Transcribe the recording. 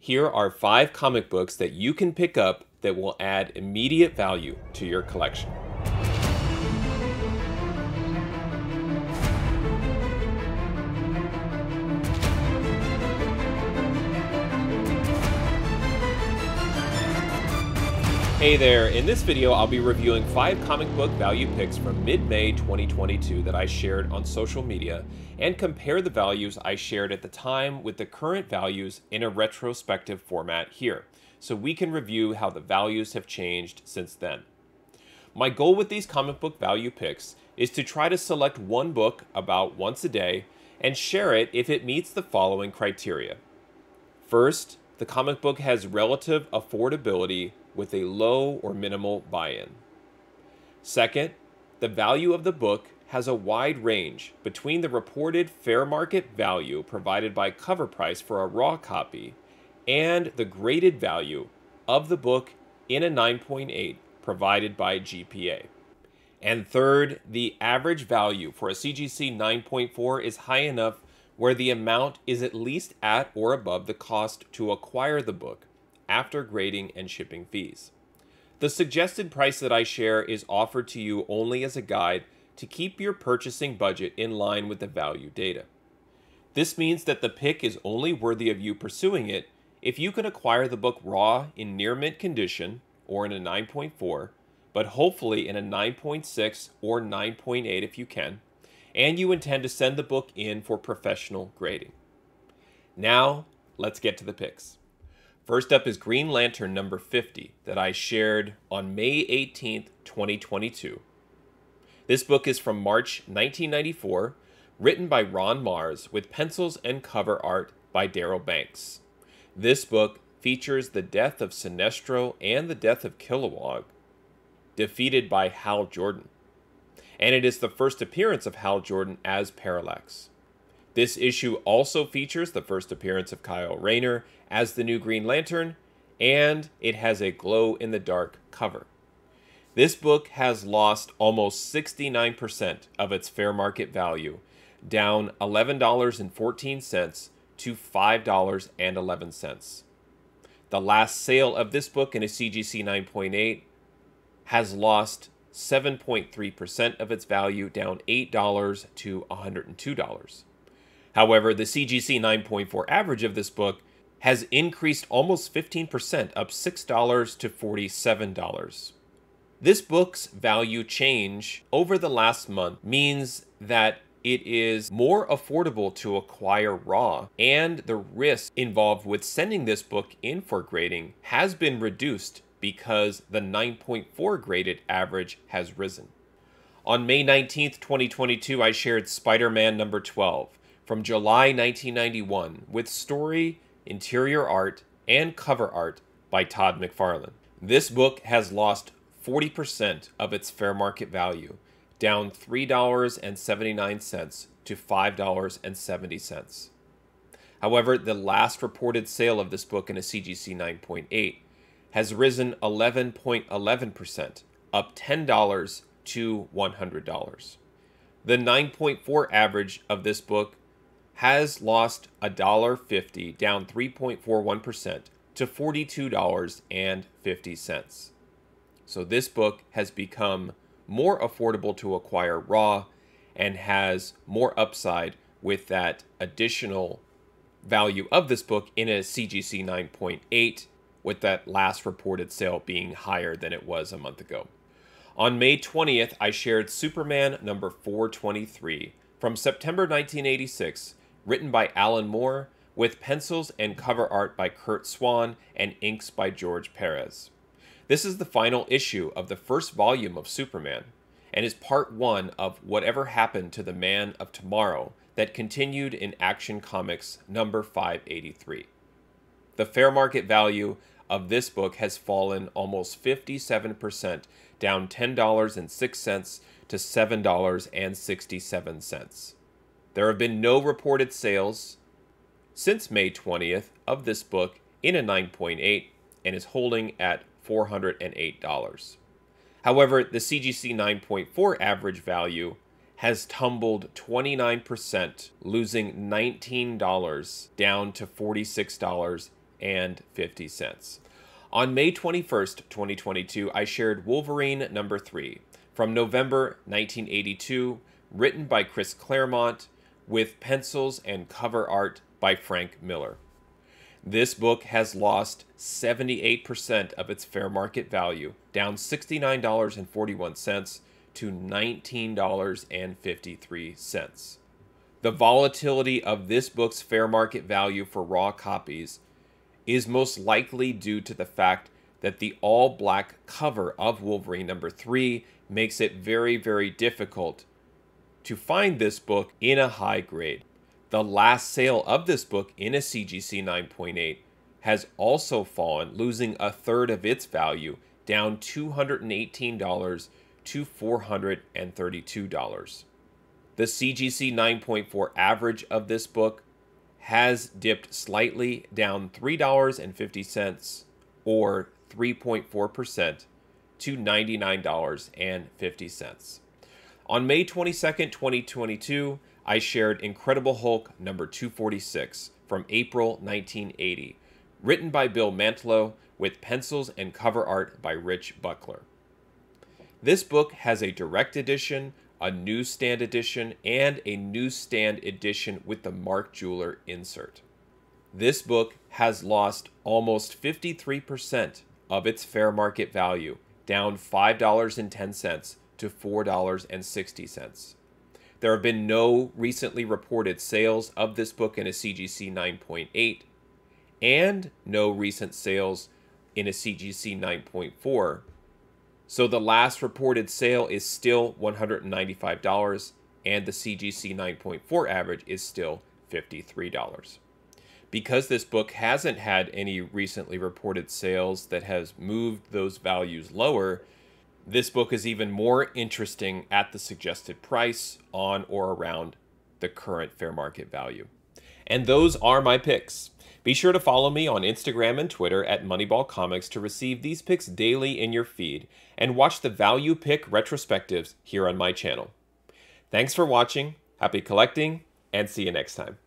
Here are 5 comic books that you can pick up that will add immediate value to your collection. Hey there, in this video I'll be reviewing 5 comic book value picks from mid-May 2022 that I shared on social media and compare the values I shared at the time with the current values in a retrospective format here, so we can review how the values have changed since then. My goal with these comic book value picks is to try to select one book about once a day and share it if it meets the following criteria. First, the comic book has relative affordability with a low or minimal buy-in. Second, the value of the book has a wide range between the reported fair market value provided by cover price for a raw copy and the graded value of the book in a 9.8 provided by GPA. And third, the average value for a CGC 9.4 is high enough where the amount is at least at or above the cost to acquire the book after grading and shipping fees. The suggested price that I share is offered to you only as a guide to keep your purchasing budget in line with the value data. This means that the pick is only worthy of you pursuing it if you can acquire the book raw in near mint condition or in a 9.4, but hopefully in a 9.6 or 9.8 if you can, and you intend to send the book in for professional grading. Now, let's get to the picks. First up is Green Lantern number 50 that I shared on May 18th, 2022. This book is from March 1994, written by Ron Marz with pencils and cover art by Darryl Banks. This book features the death of Sinestro and the death of Kilowog, defeated by Hal Jordan. And it is the first appearance of Hal Jordan as Parallax. This issue also features the first appearance of Kyle Rayner as the new Green Lantern, and it has a glow-in-the-dark cover. This book has lost almost 69% of its fair market value, down $11.14 to $5.11. The last sale of this book in a CGC 9.8 has lost 7.3% of its value, down $8 to $102. However, the CGC 9.4 average of this book has increased almost 15%, up $6 to $47. This book's value change over the last month means that it is more affordable to acquire raw, and the risk involved with sending this book in for grading has been reduced because the 9.4 graded average has risen. On May 19th, 2022, I shared Spider-Man number 12 from July 1991 with story, interior art, and cover art by Todd McFarlane. This book has lost 40% of its fair market value, down $3.79 to $5.70. However, the last reported sale of this book in a CGC 9.8 has risen 11.11%, up $10 to $100. The 9.4 average of this book has lost $1.50, down 3.41% to $42.50. So this book has become more affordable to acquire raw and has more upside with that additional value of this book in a CGC 9.8, with that last reported sale being higher than it was a month ago. On May 20th, I shared Superman number 423 from September 1986, written by Alan Moore, with pencils and cover art by Kurt Swan and inks by George Perez. This is the final issue of the first volume of Superman, and is part 1 of Whatever Happened to the Man of Tomorrow that continued in Action Comics number 583. The fair market value of this book has fallen almost 57%, down $10.06 to $7.67. There have been no reported sales since May 20th of this book in a 9.8 and is holding at $408. However, the CGC 9.4 average value has tumbled 29%, losing $19 down to $46.80. $4.50. On May 21st, 2022, I shared Wolverine number 3 from November 1982, written by Chris Claremont, with pencils and cover art by Frank Miller. This book has lost 78% of its fair market value, down $69.41 to $19.53. The volatility of this book's fair market value for raw copies is most likely due to the fact that the all-black cover of Wolverine number 3 makes it very, very difficult to find this book in a high grade. The last sale of this book in a CGC 9.8 has also fallen, losing a third of its value, down $218 to $432. The CGC 9.4 average of this book has dipped slightly, down $3.50 or 3.4% to $99.50. On May 22nd, 2022, I shared Incredible Hulk number 246 from April 1980, written by Bill Mantlo with pencils and cover art by Rich Buckler. This book has a direct edition, a newsstand edition, and a newsstand edition with the Mark Jeweler insert. This book has lost almost 53% of its fair market value, down $5.10 to $4.60. There have been no recently reported sales of this book in a CGC 9.8 and no recent sales in a CGC 9.4. So the last reported sale is still $195 and the CGC 9.4 average is still $53. Because this book hasn't had any recently reported sales that has moved those values lower, this book is even more interesting at the suggested price on or around the current fair market value. And those are my picks. Be sure to follow me on Instagram and Twitter at Moneyball Comics to receive these picks daily in your feed and watch the value pick retrospectives here on my channel. Thanks for watching, happy collecting, and see you next time.